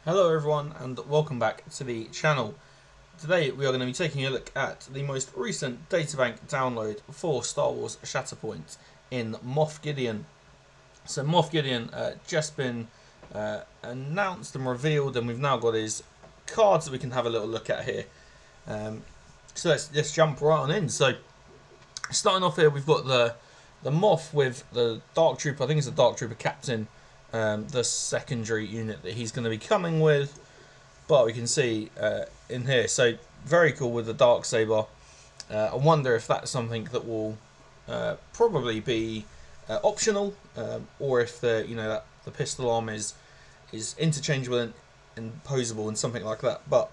Hello everyone and welcome back to the channel. Today we are going to be taking a look at the most recent databank download for Star Wars Shatterpoint in Moff Gideon. So Moff Gideon just been announced and revealed, and we've now got his cards that we can have a little look at here. So let's jump right on in. So starting off here, we've got the Moff with the Dark Trooper. I think it's the Dark Trooper Captain, the secondary unit that he's going to be coming with. But we can see in here, so very cool with the dark saber. I wonder if that's something that will probably be optional, or if the pistol arm is interchangeable and posable and something like that. But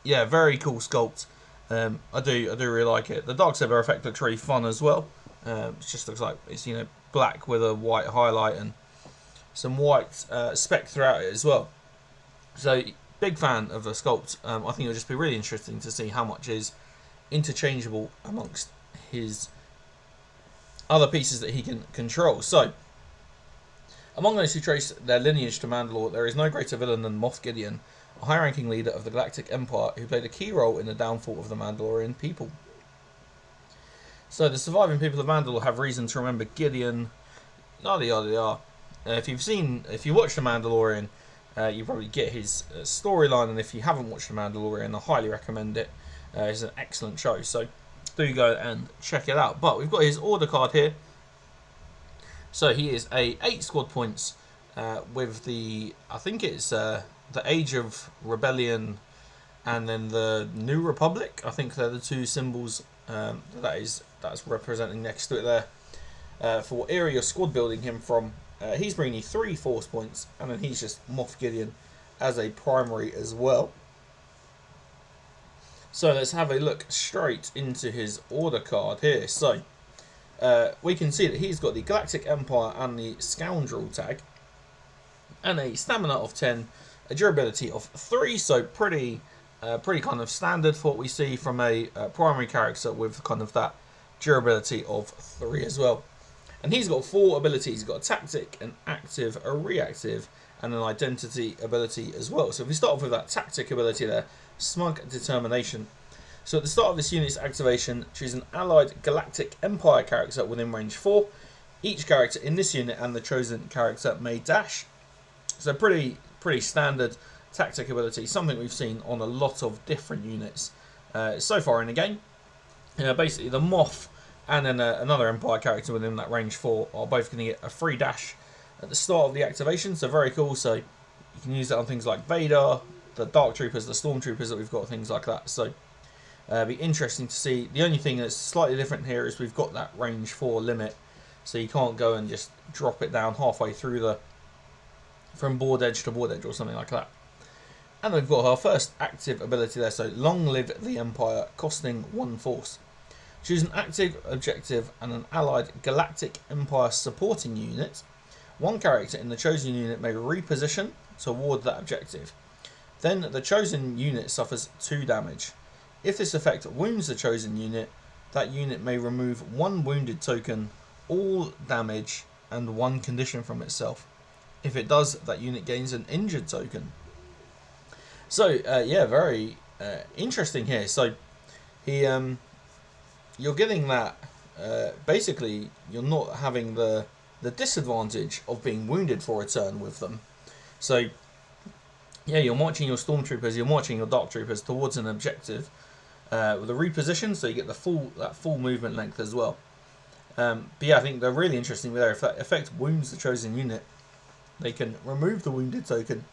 yeah, very cool sculpt. I do really like it. The dark saber effect looks really fun as well. It just looks like it's black with a white highlight and some white speck throughout it as well. So big fan of the sculpt. I think it'll just be really interesting to see how much is interchangeable amongst his other pieces that he can control. So among those who trace their lineage to Mandalore, there is no greater villain than Moff Gideon, a high-ranking leader of the Galactic Empire who played a key role in the downfall of the Mandalorian people. So the surviving people of Mandalore have reason to remember Gideon. Yada yada yada. If you watch The Mandalorian, you probably get his storyline, and if you haven't watched The Mandalorian, I highly recommend it. It's an excellent show, so do go and check it out. But we've got his order card here. So he is a 8 squad points with I think it's the Age of Rebellion and then the New Republic. I think they're the two symbols that's representing next to it there. For what area you're squad building him from. He's bringing you 3 force points, and then he's just Moff Gideon as a primary as well. So let's have a look straight into his order card here. So we can see that he's got the Galactic Empire and the Scoundrel tag, and a stamina of 10, a durability of 3. So pretty kind of standard for what we see from a primary character with kind of that durability of 3 as well. And he's got 4 abilities. He's got a tactic, an active, a reactive, and an identity ability as well. So if we start off with that tactic ability there, Smug Determination. So at the start of this unit's activation, choose an allied Galactic Empire character within range 4. Each character in this unit and the chosen character may dash. So pretty standard tactic ability, something we've seen on a lot of different units so far in the game. Basically the Moff and then another Empire character within that range 4 are both going to get a free dash at the start of the activation, so very cool. So you can use that on things like Vader, the Dark Troopers, the Stormtroopers that we've got, things like that. So be interesting to see. The only thing that's slightly different here is we've got that range 4 limit, so you can't go and just drop it down halfway through from board edge to board edge or something like that. And we've got our first active ability there, so Long Live the Empire, costing 1 force. Choose an active objective and an allied Galactic Empire supporting unit. 1 character in the chosen unit may reposition toward that objective. Then the chosen unit suffers 2 damage. If this effect wounds the chosen unit, that unit may remove 1 wounded token, all damage, and 1 condition from itself. If it does, that unit gains an injured token. So yeah, very interesting here. So you're getting that, basically you're not having the disadvantage of being wounded for a turn with them. So yeah, you're marching your Stormtroopers, you're marching your Dark Troopers towards an objective with a reposition, so you get that full movement length as well. But yeah, I think they're really interesting there. If that effect wounds the chosen unit, they can remove the wounded token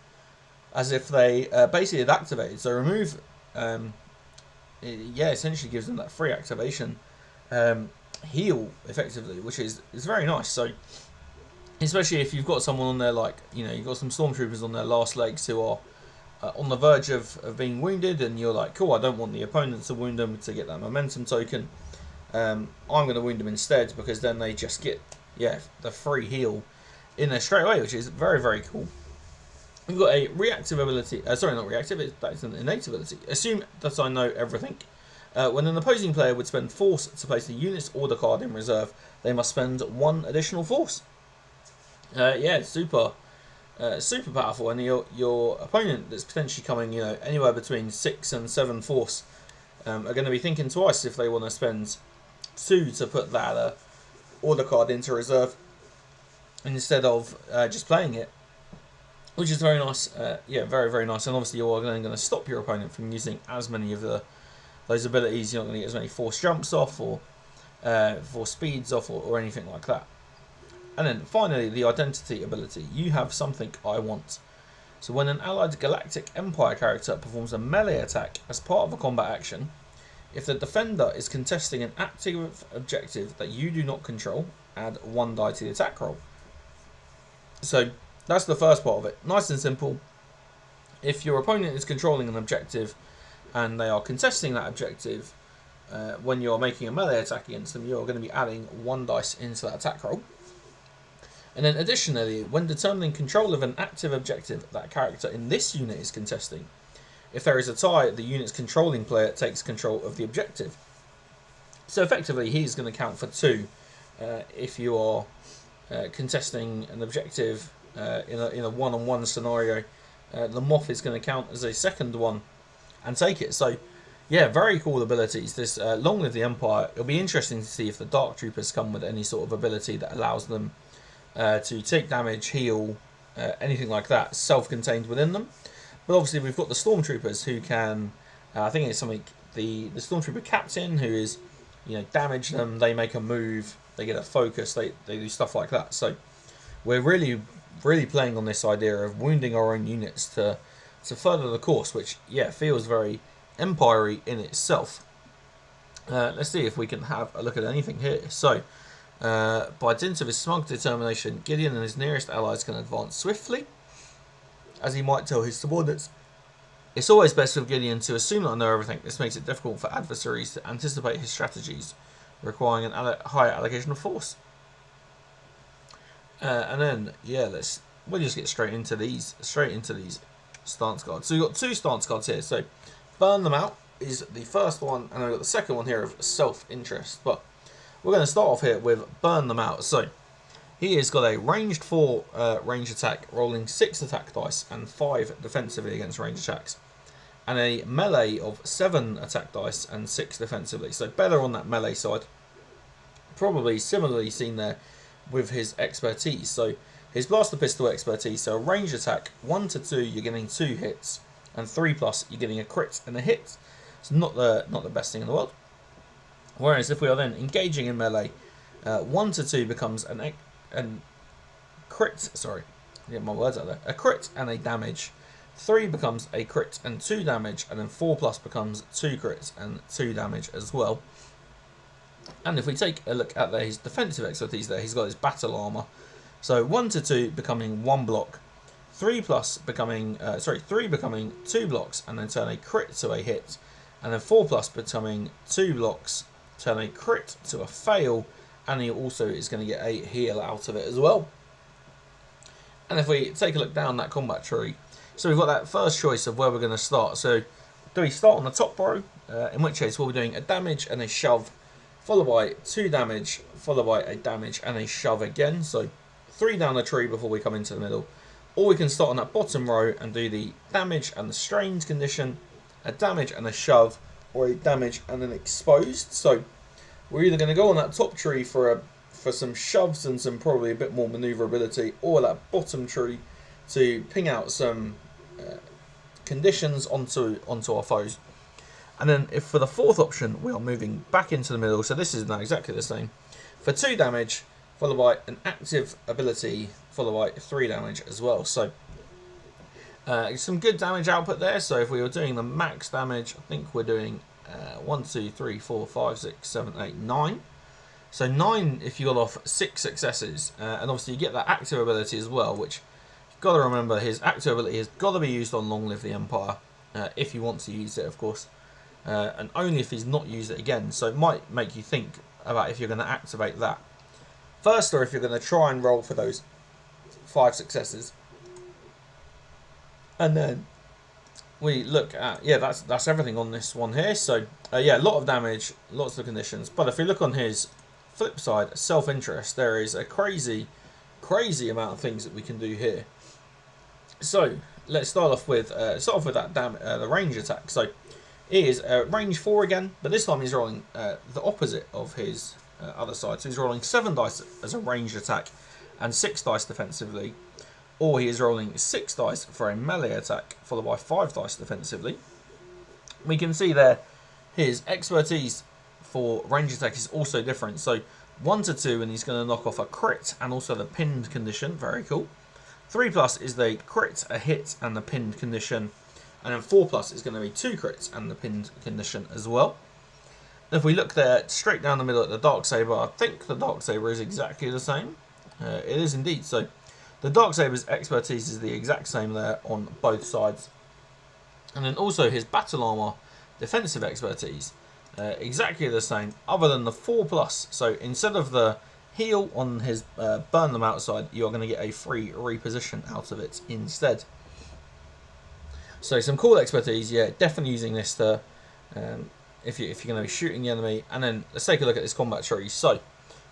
as if they basically had activated. So remove essentially gives them that free activation heal effectively, which is very nice. So especially if you've got someone on there, like you've got some Stormtroopers on their last legs who are on the verge of being wounded, and you're like, cool, I don't want the opponent to wound them to get that momentum token. I'm going to wound them instead, because then they just get the free heal in there straight away, which is very cool. We've got a reactive ability. Sorry, not reactive. That's an innate ability. Assume that I know everything. When an opposing player would spend force to place the unit's order card in reserve, they must spend 1 additional force. Yeah, super super powerful, and your opponent that's potentially coming, anywhere between 6 and 7 force, are going to be thinking twice if they want to spend 2 to put that order card into reserve instead of just playing it, which is very nice. Yeah, very, very nice. And obviously you're going to stop your opponent from using as many of those abilities. You're not going to get as many force jumps off or force speeds off or anything like that. And then finally, the identity ability. You have something I want. So when an allied Galactic Empire character performs a melee attack as part of a combat action, if the defender is contesting an active objective that you do not control, add 1 die to the attack roll. So that's the first part of it. Nice and simple. If your opponent is controlling an objective and they are contesting that objective, when you're making a melee attack against them, you're going to be adding 1 dice into that attack roll. And then additionally, when determining control of an active objective that character in this unit is contesting, if there is a tie, the unit's controlling player takes control of the objective. So effectively, he's going to count for 2 if you are contesting an objective in a one-on-one scenario. The Moff is going to count as a second one and take it. So yeah, very cool abilities. This Long Live the Empire. It'll be interesting to see if the Dark Troopers come with any sort of ability that allows them to take damage, heal, anything like that, self-contained within them. But obviously we've got the Stormtroopers who can, I think it's something, the Stormtrooper Captain who is, damage them, they make a move, they get a focus, they do stuff like that. So we're really, really playing on this idea of wounding our own units to further the course, which, yeah, feels very Empire-y in itself. Let's see if we can have a look at anything here. So, by dint of his smug determination, Gideon and his nearest allies can advance swiftly, as he might tell his subordinates. It's always best for Gideon to assume that I know everything. This makes it difficult for adversaries to anticipate his strategies, requiring an higher allocation of force. And then, yeah, we'll just get straight into these stance cards. So we've got 2 stance cards here. So, Burn Them Out is the first one, and I've got the second one here of Self-Interest. But we're going to start off here with Burn Them Out. So, he has got a ranged 4 range attack, rolling 6 attack dice and 5 defensively against range attacks. And a melee of 7 attack dice and 6 defensively. So better on that melee side. Probably similarly seen there with his expertise. So his blaster pistol expertise. So a range attack, 1 to 2, you're getting 2 hits. And 3+, you're getting a crit and a hit. It's not the best thing in the world. Whereas if we are then engaging in melee, 1 to 2 becomes an crit, sorry, get my words out there, a crit and a damage. 3 becomes a crit and 2 damage, and then 4+ becomes 2 crits and 2 damage as well. And if we take a look at his defensive expertise there, he's got his battle armor. So 1 to 2 becoming 1 block, 3 becoming 3 becoming 2 blocks and then turn a crit to a hit, and then 4+ becoming 2 blocks, turn a crit to a fail, and he also is going to get a heal out of it as well. And if we take a look down that combat tree, so we've got that first choice of where we're going to start. So do we start on the top row, in which case we'll be doing a damage and a shove, followed by 2 damage, followed by a damage and a shove again. So 3 down the tree before we come into the middle. Or we can start on that bottom row and do the damage and the strained condition, a damage and a shove, or a damage and an exposed. So we're either going to go on that top tree for some shoves and some probably a bit more maneuverability, or that bottom tree to ping out some conditions onto our foes. And then if for the fourth option we are moving back into the middle, so this is now exactly the same, for 2 damage followed by an active ability followed by 3 damage as well. So some good damage output there. So if we were doing the max damage, I think we're doing 1, 2, 3, 4, 5, 6, 7, 8, 9. So 9 if you got off 6 successes, and obviously you get that active ability as well, which you've got to remember his active ability has got to be used on Long Live the Empire, if you want to use it, of course, and only if he's not used it again. So it might make you think about if you're going to activate that first, or if you're going to try and roll for those 5 successes. And then we look at, yeah, that's everything on this one here. So yeah, a lot of damage, lots of conditions. But if we look on his flip side, self-interest, there is a crazy amount of things that we can do here. So let's start off with that the range attack. So it is range 4 again, but this time he's rolling the opposite of his other side. So he's rolling 7 dice as a ranged attack and 6 dice defensively, or he is rolling 6 dice for a melee attack followed by 5 dice defensively. We can see there his expertise for range attack is also different. So 1 to 2, and he's going to knock off a crit and also the pinned condition. Very cool. 3+ is the crit, a hit, and the pinned condition. And then 4+ is going to be 2 crits and the pinned condition as well. If we look there straight down the middle at the Darksaber, I think the Darksaber is exactly the same. It is indeed. So the Darksaber's expertise is the exact same there on both sides. And then also his battle armor defensive expertise, exactly the same, other than the 4+. So instead of the heal on his burn them outside, you're going to get a free reposition out of it instead. So some cool expertise, yeah, definitely using this to if you're going to be shooting the enemy. And then let's take a look at this combat tree. So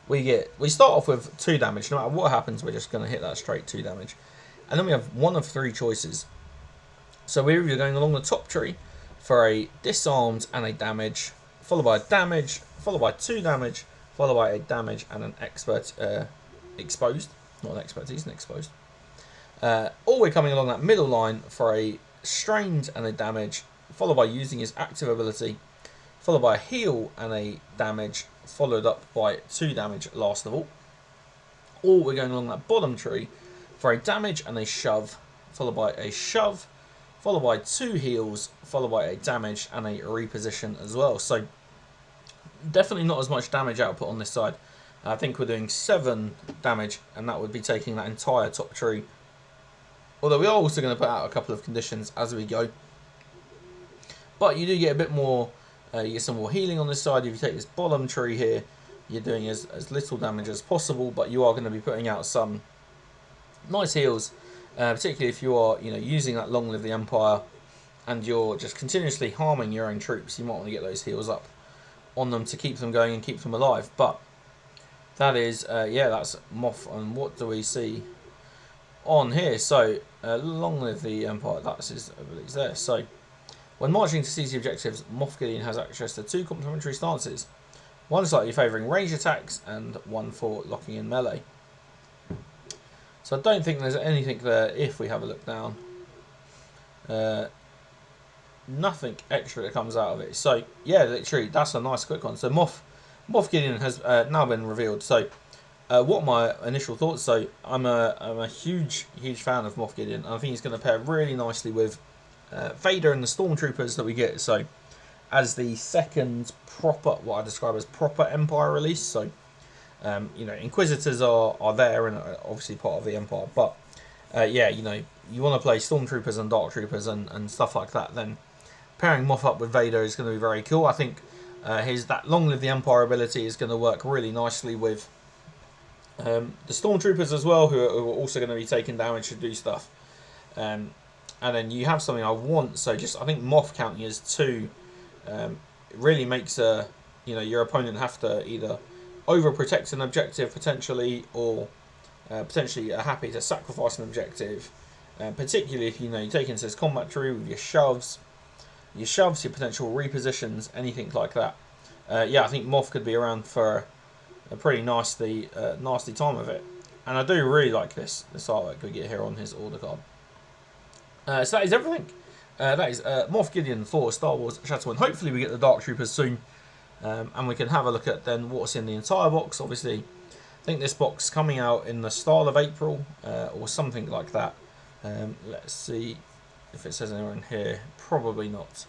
we start off with 2 damage. No matter what happens, we're just going to hit that straight 2 damage. And then we have 1 of 3 choices. So we're either going along the top tree for a disarmed and a damage, followed by a damage, followed by 2 damage, followed by a damage and an exposed, not an expertise, an exposed. Or we're coming along that middle line for a strained and a damage, followed by using his active ability, followed by a heal and a damage, followed up by 2 damage last of all. Or we're going along that bottom tree for a damage and a shove, followed by a shove, followed by 2 heals, followed by a damage and a reposition as well. So definitely not as much damage output on this side. I think we're doing 7 damage, and that would be taking that entire top tree. Although we are also going to put out a couple of conditions as we go. But you do get a bit more, you get some more healing on this side. If you take this bottom tree here, you're doing as little damage as possible, but you are going to be putting out some nice heals, particularly if you are using that Long Live the Empire and you're just continuously harming your own troops. You might want to get those heals up on them to keep them going and keep them alive. But that is, yeah, that's Moff. And what do we see on here? So, Long Live the Empire, that's his abilities there. So, when marching to seize the objectives, Moff Gideon has access to 2 complementary stances. One slightly favouring range attacks and one for locking in melee. So I don't think there's anything there if we have a look down. Nothing extra that comes out of it. So yeah, literally, that's a nice quick one. So Moff Gideon has now been revealed. So what are my initial thoughts? So I'm a huge fan of Moff Gideon. I think he's going to pair really nicely with Vader and the Stormtroopers that we get. So as the second proper, what I describe as proper Empire release. So Inquisitors are there and are obviously part of the Empire. But yeah, you want to play Stormtroopers and Dark Troopers and stuff like that, then pairing Moff up with Vader is going to be very cool. I think that Long Live the Empire ability is going to work really nicely with the Stormtroopers as well, who are also going to be taking damage to do stuff. And then you have something I want. So I think Moff counting as 2 really makes your opponent have to either overprotect an objective potentially, or potentially are happy to sacrifice an objective. Particularly if you take into this combat tree with your shoves, your potential repositions, anything like that. Yeah, I think Moff could be around for a pretty nasty time of it. And I do really like this artwork we get here on his order card. So that is everything. That is Moff Gideon for Star Wars Shatterpoint. Hopefully we get the Dark Troopers soon. And we can have a look at then what's in the entire box. Obviously, I think this box coming out in the start of April or something like that. Let's see if it says anywhere in here. Probably not.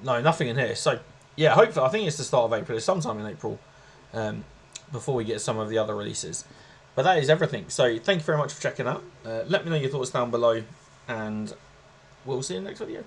No, nothing in here. So yeah, hopefully, I think it's the start of April. It's sometime in April before we get some of the other releases. But that is everything. So thank you very much for checking out. Let me know your thoughts down below, and we'll see you in the next video.